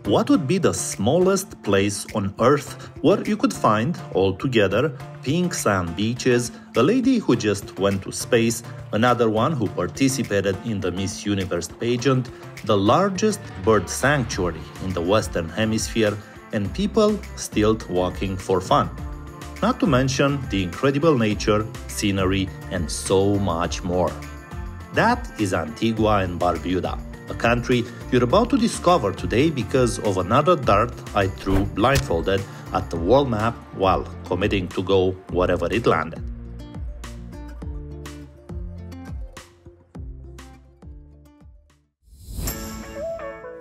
What would be the smallest place on Earth where you could find, all together, pink sand beaches, a lady who just went to space, another one who participated in the Miss Universe pageant, the largest bird sanctuary in the Western Hemisphere, and people still walking for fun? Not to mention the incredible nature, scenery, and so much more. That is Antigua and Barbuda, a country you're about to discover today because of another dart I threw blindfolded at the world map while committing to go wherever it landed.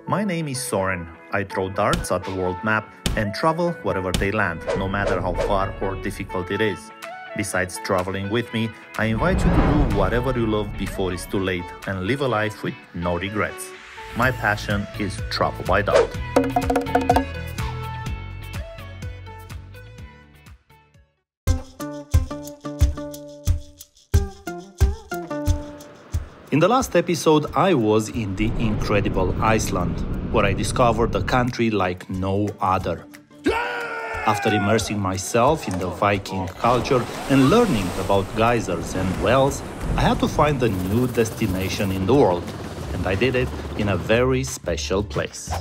My name is Sorin. I throw darts at the world map and travel wherever they land, no matter how far or difficult it is. Besides traveling with me, I invite you to do whatever you love before it's too late and live a life with no regrets. My passion is travel by dart. In the last episode, I was in the incredible Iceland, where I discovered a country like no other. After immersing myself in the Viking culture and learning about geysers and wells, I had to find a new destination in the world, and I did it in a very special place.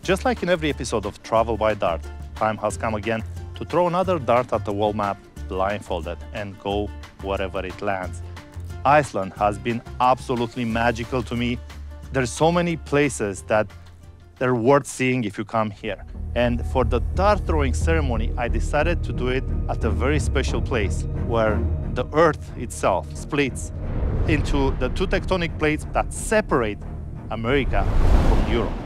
Just like in every episode of Travel by Dart, time has come again to throw another dart at the world map blindfolded and go wherever it lands. Iceland has been absolutely magical to me. There's so many places that they're worth seeing if you come here. And for the dart throwing ceremony, I decided to do it at a very special place where the Earth itself splits into the two tectonic plates that separate America from Europe.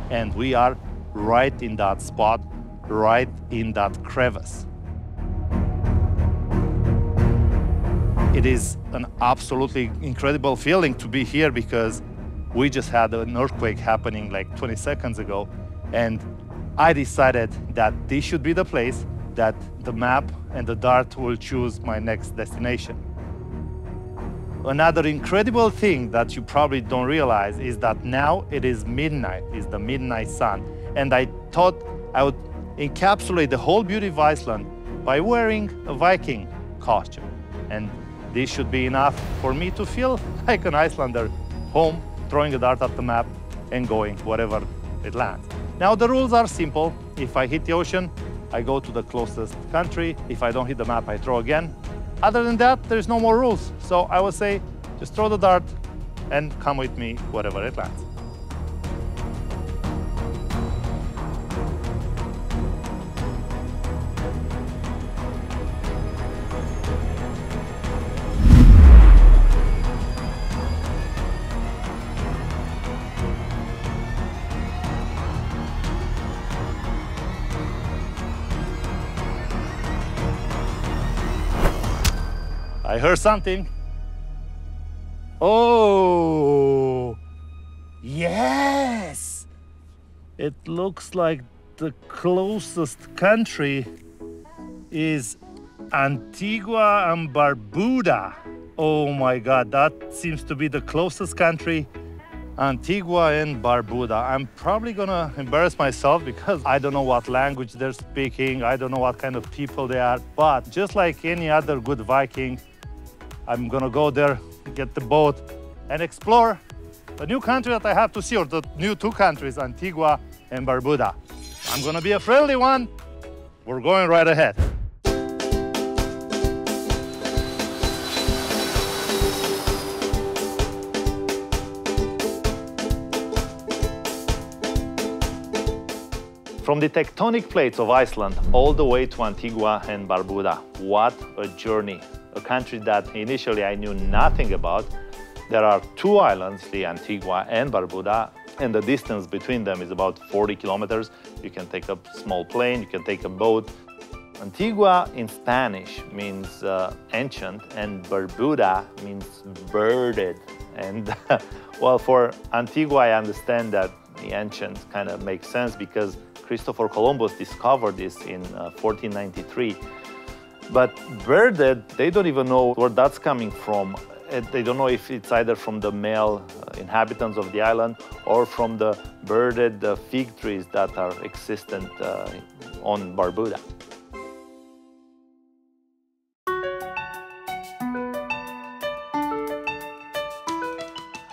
And we are right in that spot, right in that crevice. It is an absolutely incredible feeling to be here because we just had an earthquake happening like 20 seconds ago, and I decided that this should be the place that the map and the dart will choose my next destination. Another incredible thing that you probably don't realize is that now it is midnight, it's the midnight sun, and I thought I would encapsulate the whole beauty of Iceland by wearing a Viking costume. And this should be enough for me to feel like an Icelander, home, throwing a dart at the map and going wherever it lands. Now the rules are simple. If I hit the ocean, I go to the closest country. If I don't hit the map, I throw again. Other than that, there's no more rules. So I would say, just throw the dart and come with me wherever it lands. I heard something. Oh, yes! It looks like the closest country is Antigua and Barbuda. Oh my God, that seems to be the closest country. Antigua and Barbuda. I'm probably gonna embarrass myself because I don't know what language they're speaking. I don't know what kind of people they are. But just like any other good Viking, I'm gonna go there, get the boat, and explore the new country that I have to see, or the new two countries, Antigua and Barbuda. I'm gonna be a friendly one. We're going right ahead. From the tectonic plates of Iceland all the way to Antigua and Barbuda, what a journey. A country that initially I knew nothing about. There are two islands, the Antigua and Barbuda, and the distance between them is about 40 kilometers. You can take a small plane, you can take a boat. Antigua in Spanish means ancient, and Barbuda means birded. And well, for Antigua, I understand that the ancient kind of makes sense because Christopher Columbus discovered this in 1493. But birded, they don't even know where that's coming from. They don't know if it's either from the male inhabitants of the island or from the birded fig trees that are existent on Barbuda.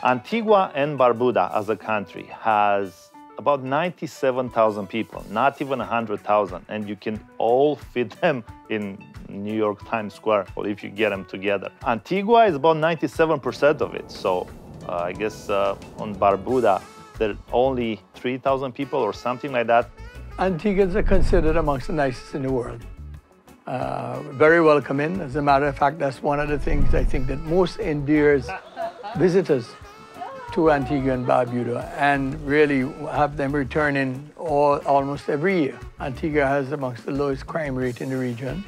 Antigua and Barbuda as a country has about 97,000 people, not even 100,000, and you can all fit them in New York Times Square if you get them together. Antigua is about 97% of it, so I guess on Barbuda there are only 3,000 people or something like that. Antiguans are considered amongst the nicest in the world. Very welcoming. As a matter of fact, that's one of the things I think that most endears visitors to Antigua and Barbuda, and really have them returning almost every year. Antigua has amongst the lowest crime rate in the region.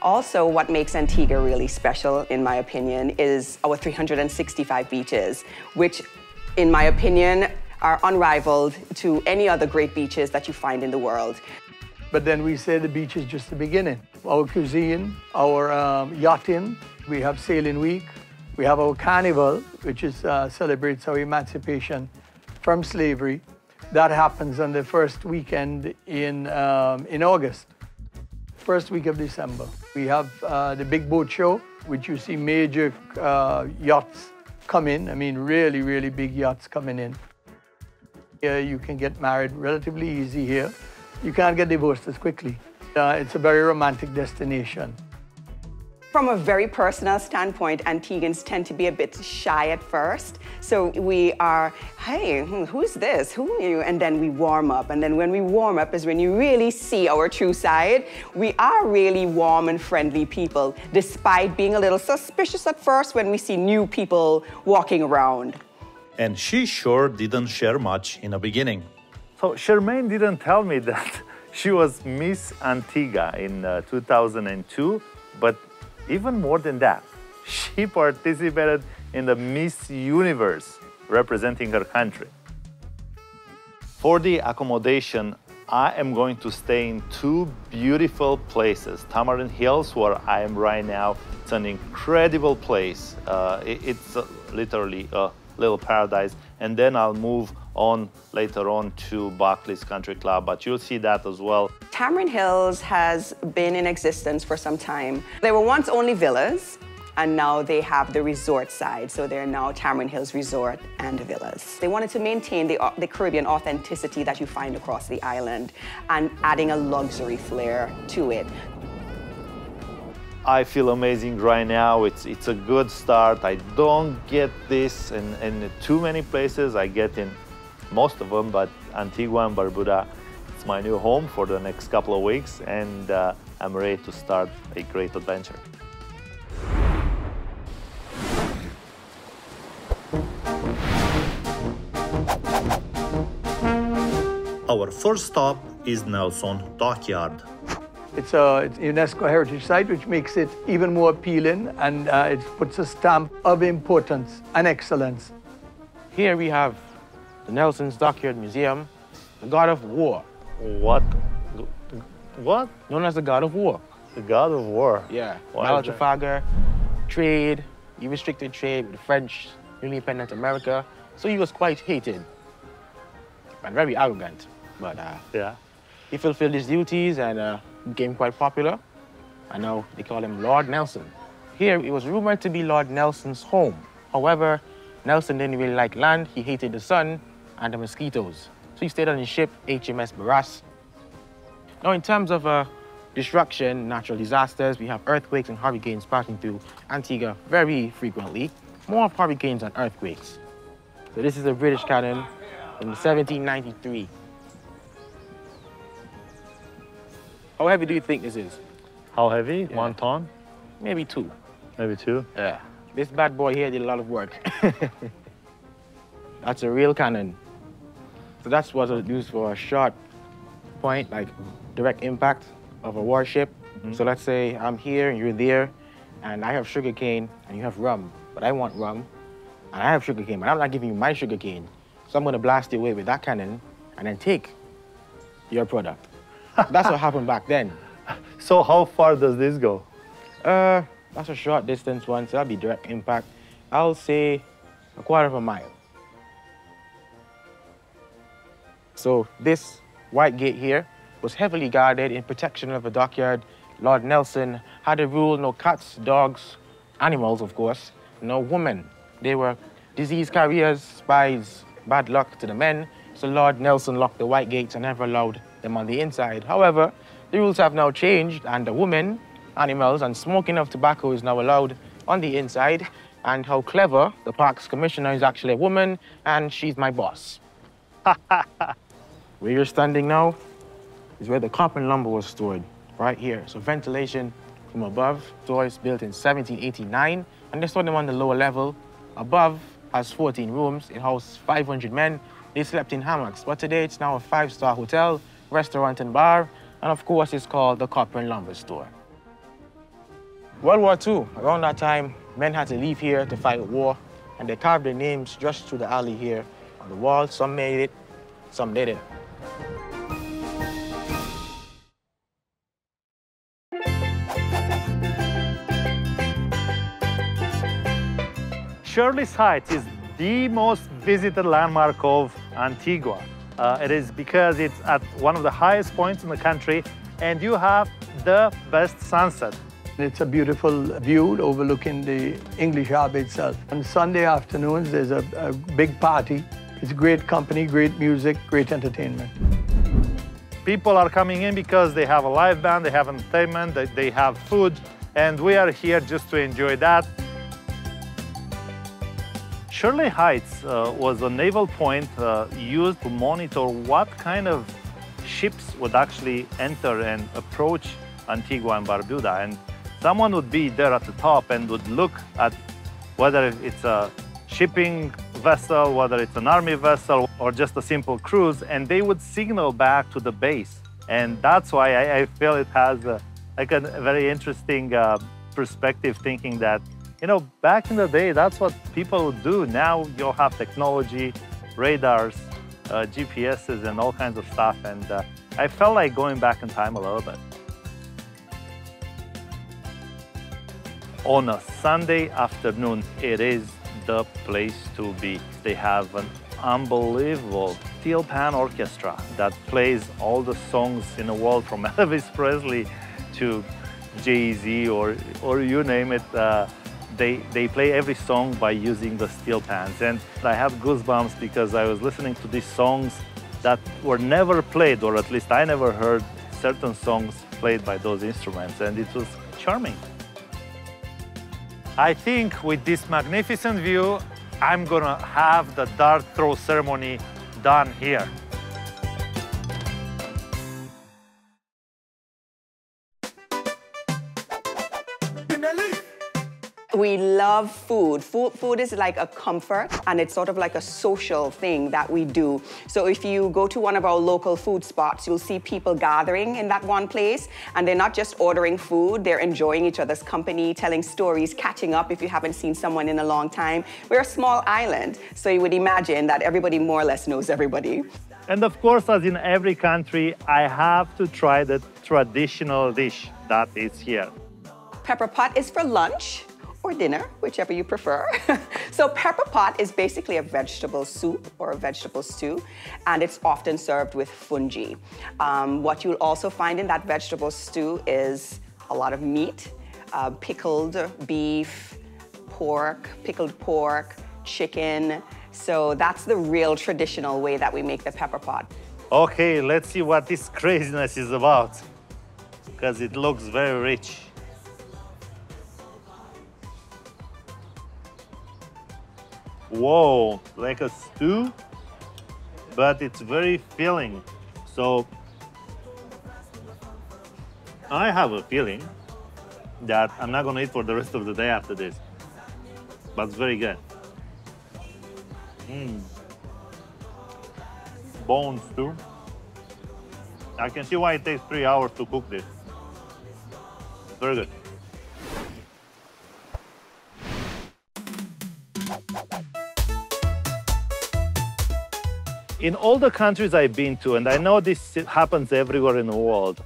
Also, what makes Antigua really special, in my opinion, is our 365 beaches, which, in my opinion, are unrivaled to any other great beaches that you find in the world. But then we say the beach is just the beginning. Our cuisine, our yachting, we have Sailing Week, we have our Carnival, which celebrates our emancipation from slavery. That happens on the first weekend in August, first week of December. We have the big boat show, which you see major yachts come in. I mean, really, really big yachts coming in. Here you can get married relatively easy here. You can't get divorced as quickly. It's a very romantic destination. From a very personal standpoint, Antiguans tend to be a bit shy at first. So we are, hey, who's this? Who are you? And then we warm up. And then when we warm up is when you really see our true side. We are really warm and friendly people, despite being a little suspicious at first when we see new people walking around. And she sure didn't share much in the beginning. So Shermain didn't tell me that she was Miss Antigua in 2002, but even more than that, she participated in the Miss Universe, representing her country. For the accommodation, I am going to stay in two beautiful places. Tamarind Hills, where I am right now, it's an incredible place. It's literally a little paradise. And then I'll move on later on to Buckley's Country Club, but you'll see that as well. Tamarind Hills has been in existence for some time. They were once only villas, and now they have the resort side, so they're now Tamarind Hills Resort and Villas. They wanted to maintain the Caribbean authenticity that you find across the island and adding a luxury flair to it. I feel amazing right now. It's a good start. I don't get this in too many places. I get in most of them, but Antigua and Barbuda, it's my new home for the next couple of weeks, and I'm ready to start a great adventure. Our first stop is Nelson Dockyard. It's a UNESCO heritage site, which makes it even more appealing, and it puts a stamp of importance and excellence. Here we have the Nelson's Dockyard Museum, the God of War. What? What? Known as the God of War. The God of War? Yeah. Why Trafalgar, trade, he restricted trade with the French, newly independent America, so he was quite hated and very arrogant. But yeah, he fulfilled his duties and became quite popular, and now they call him Lord Nelson. Here, it was rumored to be Lord Nelson's home. However, Nelson didn't really like land, he hated the sun and the mosquitoes. So he stayed on his ship, HMS Barras. Now, in terms of destruction, natural disasters, we have earthquakes and hurricanes passing through Antigua very frequently. More of hurricanes than earthquakes. So this is a British cannon from 1793. How heavy do you think this is? How heavy? Yeah. 1 ton? Maybe 2. Maybe 2? Yeah. This bad boy here did a lot of work. That's a real cannon. So that's what it's used for a short point, like direct impact of a warship. So let's say I'm here and you're there, and I have sugarcane and you have rum, but I want rum, and I have sugarcane, but I'm not giving you my sugarcane. So I'm gonna blast you away with that cannon and then take your product. That's what happened back then. So how far does this go? That's a short distance one, so that'll be direct impact. I'll say a quarter of a mile. So this white gate here was heavily guarded in protection of the dockyard. Lord Nelson had a rule: no cats, dogs, animals, of course, no women. They were disease carriers, spies, bad luck to the men. So Lord Nelson locked the white gates and never allowed them on the inside. However, the rules have now changed, and the women, animals, and smoking of tobacco is now allowed on the inside. And how clever, the park's commissioner is actually a woman, and she's my boss. Where you're standing now is where the copper and lumber was stored, right here. So ventilation from above. Store is built in 1789, and they stored them on the lower level. Above has 14 rooms. It housed 500 men. They slept in hammocks, but today it's now a 5-star hotel, restaurant and bar, and of course it's called the Copper and Lumber Store. World War II, around that time, men had to leave here to fight a war, and they carved their names just through the alley here on the wall. Some made it, some didn't. Shirley Heights is the most visited landmark of Antigua. It is because it's at one of the highest points in the country, and you have the best sunset. It's a beautiful view overlooking the English Harbour itself. On Sunday afternoons, there's a big party. It's great company, great music, great entertainment. People are coming in because they have a live band, they have entertainment, they have food, and we are here just to enjoy that. Shirley Heights was a naval point used to monitor what kind of ships would actually enter and approach Antigua and Barbuda. And someone would be there at the top and would look at whether it's a shipping vessel, whether it's an army vessel, or just a simple cruise, and they would signal back to the base. And that's why I feel it has a very interesting perspective, thinking that, you know, back in the day, that's what people would do. Now you'll have technology, radars, GPSs, and all kinds of stuff. And I felt like going back in time a little bit. On a Sunday afternoon, it is the place to be. They have an unbelievable steel pan orchestra that plays all the songs in the world, from Elvis Presley to Jay-Z or you name it. They play every song by using the steel pans. And I have goosebumps because I was listening to these songs that were never played, or at least I never heard certain songs played by those instruments, and it was charming. I think with this magnificent view, I'm gonna have the dart throw ceremony done here. We love food. Food is like a comfort, and it's sort of like a social thing that we do. So if you go to one of our local food spots, you'll see people gathering in that one place, and they're not just ordering food, they're enjoying each other's company, telling stories, catching up if you haven't seen someone in a long time. We're a small island, so you would imagine that everybody more or less knows everybody. And of course, as in every country, I have to try the traditional dish that is here. Pepper pot is for lunch or dinner, whichever you prefer. So pepper pot is basically a vegetable soup or a vegetable stew, and it's often served with fungi. What you'll also find in that vegetable stew is a lot of meat, pickled beef, pork, pickled pork, chicken. So that's the real traditional way that we make the pepper pot. Okay, let's see what this craziness is about, because it looks very rich. Whoa, like a stew, but it's very filling. So I have a feeling that I'm not gonna eat for the rest of the day after this, but it's very good. Bone stew. I can see why it takes 3 hours to cook this. It's very good. In all the countries I've been to, and I know this happens everywhere in the world,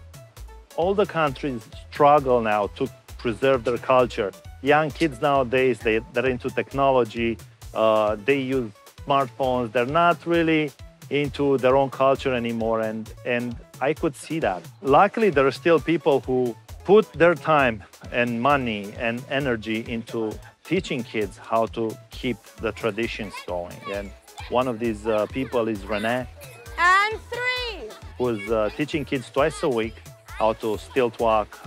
all the countries struggle now to preserve their culture. Young kids nowadays, they're into technology, they use smartphones, they're not really into their own culture anymore, and I could see that. Luckily, there are still people who put their time and money and energy into teaching kids how to keep the traditions going. And one of these people is Renee. And 3. Who's teaching kids twice a week how to stilt walk,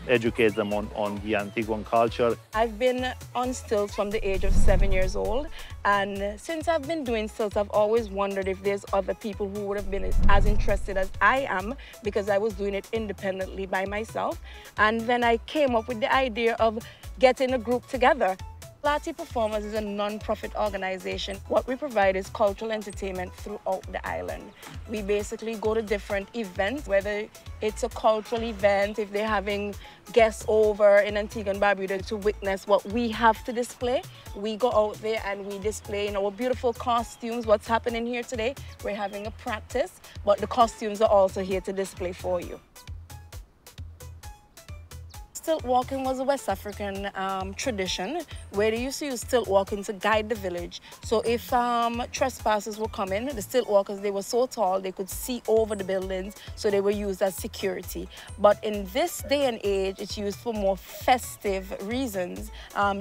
educate them on the Antiguan culture. I've been on stilts from the age of 7 years old, and since I've been doing stilts, I've always wondered if there's other people who would have been as interested as I am, because I was doing it independently by myself. And then I came up with the idea of getting a group together. Lati Performers is a non-profit organization. What we provide is cultural entertainment throughout the island. We basically go to different events, whether it's a cultural event, if they're having guests over in Antigua and Barbuda to witness what we have to display. We go out there and we display in our beautiful costumes. What's happening here today, we're having a practice, but the costumes are also here to display for you. Stilt walking was a West African tradition where they used to use stilt walking to guide the village. So if trespassers were coming, the stilt walkers, they were so tall they could see over the buildings, so they were used as security. But in this day and age, it's used for more festive reasons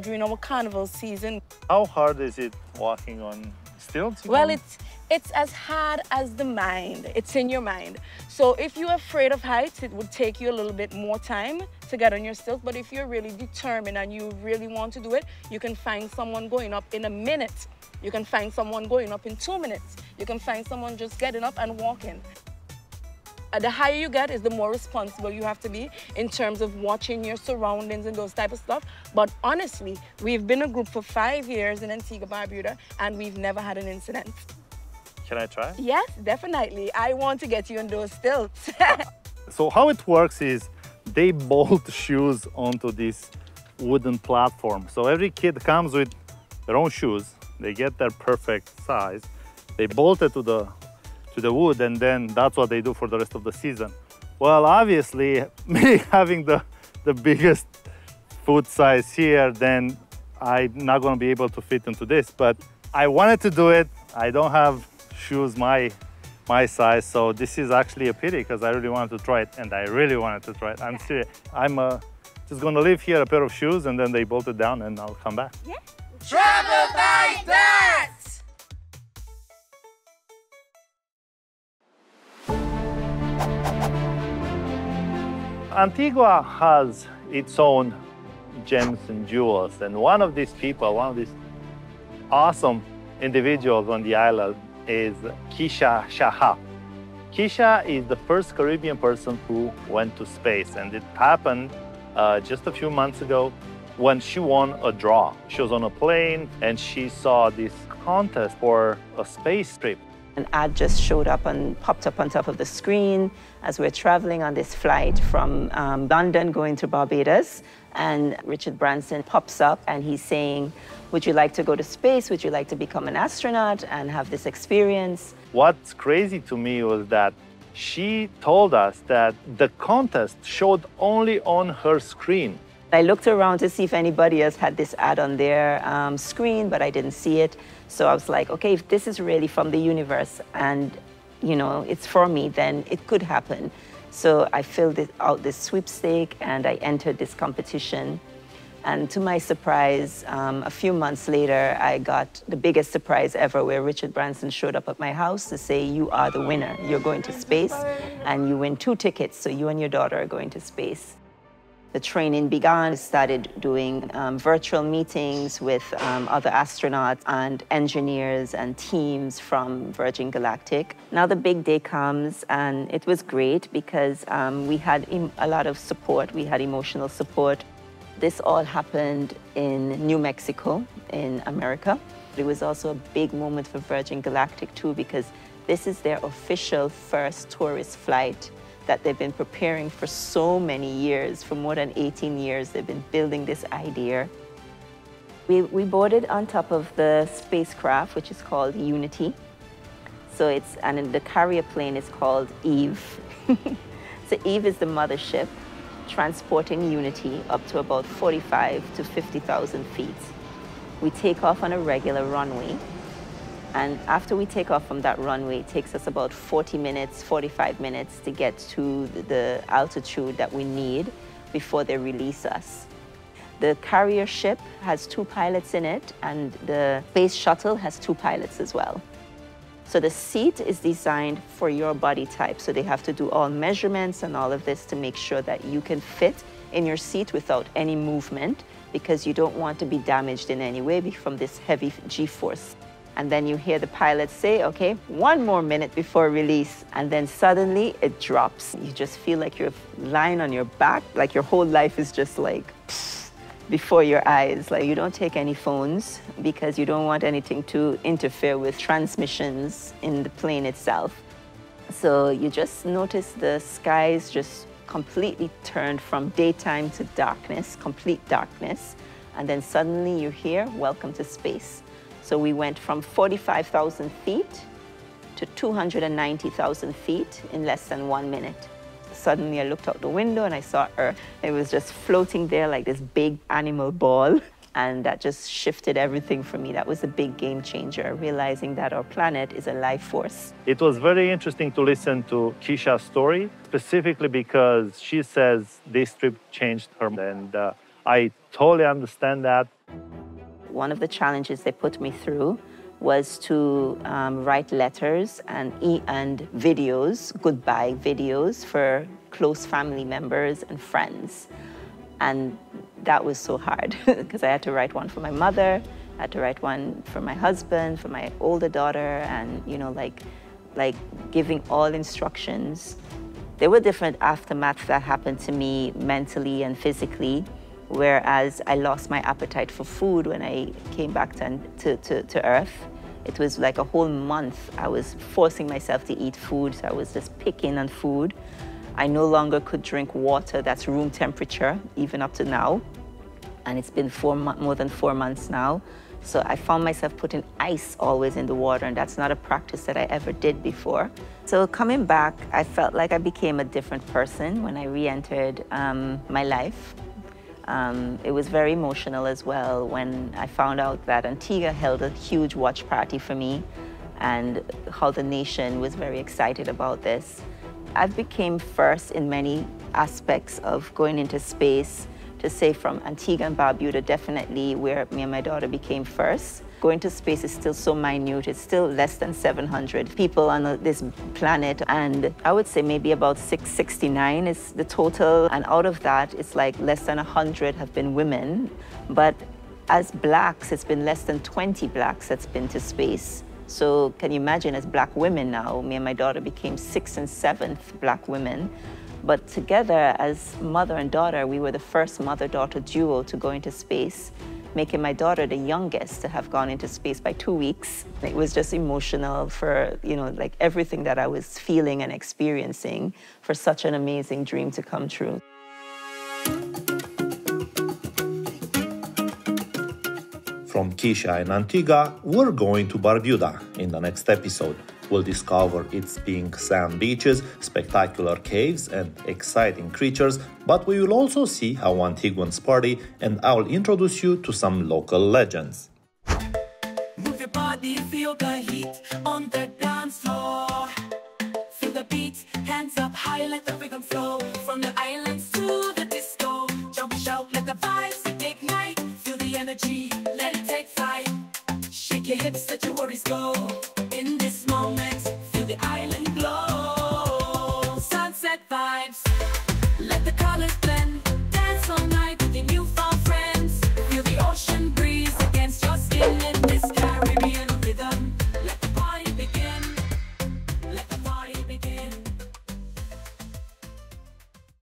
during our carnival season. How hard is it walking on stilts? Well, it's as hard as the mind. It's in your mind. So if you're afraid of heights, it would take you a little bit more time to get on your stilts. But if you're really determined and you really want to do it, you can find someone going up in a minute. You can find someone going up in 2 minutes. You can find someone just getting up and walking. The higher you get is the more responsible you have to be in terms of watching your surroundings and those type of stuff. But honestly, we've been a group for 5 years in Antigua Barbuda and we've never had an incident. Can I try? Yes, definitely. I want to get you on those stilts. So how it works is they bolt shoes onto this wooden platform. So every kid comes with their own shoes. They get their perfect size. They bolt it to the wood, and then that's what they do for the rest of the season. Well, obviously, me having the biggest foot size here, then I'm not going to be able to fit into this. But I wanted to do it. I don't have shoes my size, so this is actually a pity because I really wanted to try it, and I really wanted to try it. I'm serious. I'm just going to leave here a pair of shoes, and then they bolt it down, and I'll come back. Yeah. Travel like that! Antigua has its own gems and jewels, and one of these people, one of these awesome individuals on the island is Keisha Schahaff. Keisha is the first Caribbean person who went to space, and it happened just a few months ago when she won a draw. She was on a plane and she saw this contest for a space trip. An ad just showed up and popped up on top of the screen as we're traveling on this flight from London going to Barbados. And Richard Branson pops up and he's saying, would you like to go to space? Would you like to become an astronaut and have this experience? What's crazy to me was that she told us that the contest showed only on her screen. I looked around to see if anybody else had this ad on their screen, but I didn't see it. So I was like, okay, if this is really from the universe and, you know, it's for me, then it could happen. So I filled out this sweepstake and I entered this competition. And to my surprise, a few months later, I got the biggest surprise ever where Richard Branson showed up at my house to say, you are the winner. You're going to space and you win 2 tickets. So you and your daughter are going to space. The training began. I started doing virtual meetings with other astronauts and engineers and teams from Virgin Galactic. Now the big day comes, and it was great because we had a lot of support. We had emotional support. This all happened in New Mexico, in America. It was also a big moment for Virgin Galactic too, because this is their official first tourist flight that they've been preparing for so many years. For more than 18 years, they've been building this idea. We boarded on top of the spacecraft, which is called Unity. So and the carrier plane is called Eve. So Eve is the mothership, transporting Unity up to about 45 to 50,000 feet. We take off on a regular runway, and after we take off from that runway, it takes us about 40 minutes, 45 minutes to get to the altitude that we need before they release us. The carrier ship has 2 pilots in it, and the space shuttle has 2 pilots as well. So the seat is designed for your body type. So they have to do all measurements and all of this to make sure that you can fit in your seat without any movement, because you don't want to be damaged in any way from this heavy G-force. And then you hear the pilot say, okay, 1 more minute before release. And then suddenly it drops. You just feel like you're lying on your back, like your whole life is just like before your eyes. Like you don't take any phones because you don't want anything to interfere with transmissions in the plane itself. So you just notice the skies just completely turned from daytime to darkness, complete darkness. And then suddenly you hear, welcome to space. So we went from 45,000 feet to 290,000 feet in less than 1 minute. Suddenly I looked out the window and I saw Earth. It was just floating there like this big animal ball. And that just shifted everything for me. That was a big game changer, realizing that our planet is a life force. It was very interesting to listen to Keisha's story, specifically because she says this trip changed her. And I totally understand that. One of the challenges they put me through was to write letters and videos, goodbye videos for close family members and friends. And that was so hard because I had to write one for my mother, I had to write one for my husband, for my older daughter, and you know, like giving all instructions. There were different aftermaths that happened to me mentally and physically. Whereas I lost my appetite for food when I came back to Earth. It was like a whole month I was forcing myself to eat food, so I was just picking on food. I no longer could drink water that's room temperature, even up to now. And it's been more than 4 months now. So I found myself putting ice always in the water, and that's not a practice that I ever did before. So coming back, I felt like I became a different person when I re-entered my life. It was very emotional as well when I found out that Antigua held a huge watch party for me and how the nation was very excited about this. I became first in many aspects of going into space. To say from Antigua and Barbuda, definitely where me and my daughter became first. Going to space is still so minute. It's still less than 700 people on this planet. And I would say maybe about 669 is the total. And out of that, it's like less than 100 have been women. But as blacks, it's been less than 20 blacks that's been to space. So can you imagine, as black women now, me and my daughter became 6th and 7th black women. But together, as mother and daughter, we were the first mother-daughter duo to go into space, making my daughter the youngest to have gone into space by 2 weeks. It was just emotional for, you know, like everything that I was feeling and experiencing for such an amazing dream to come true. From Keisha and Antigua, we're going to Barbuda in the next episode. We'll discover its pink sand beaches, spectacular caves, and exciting creatures, but we will also see how Antiguans party, and I'll introduce you to some local legends. Move your body, feel the heat on the dance floor. Feel the beat, hands up high, let the rhythm flow. From the islands to the disco, jump, shout, let the vibes ignite. Feel the energy, let it take flight. Shake your hips, let your worries go. In this moment, feel the island glow. Sunset vibes, let the colors blend. Dance all night.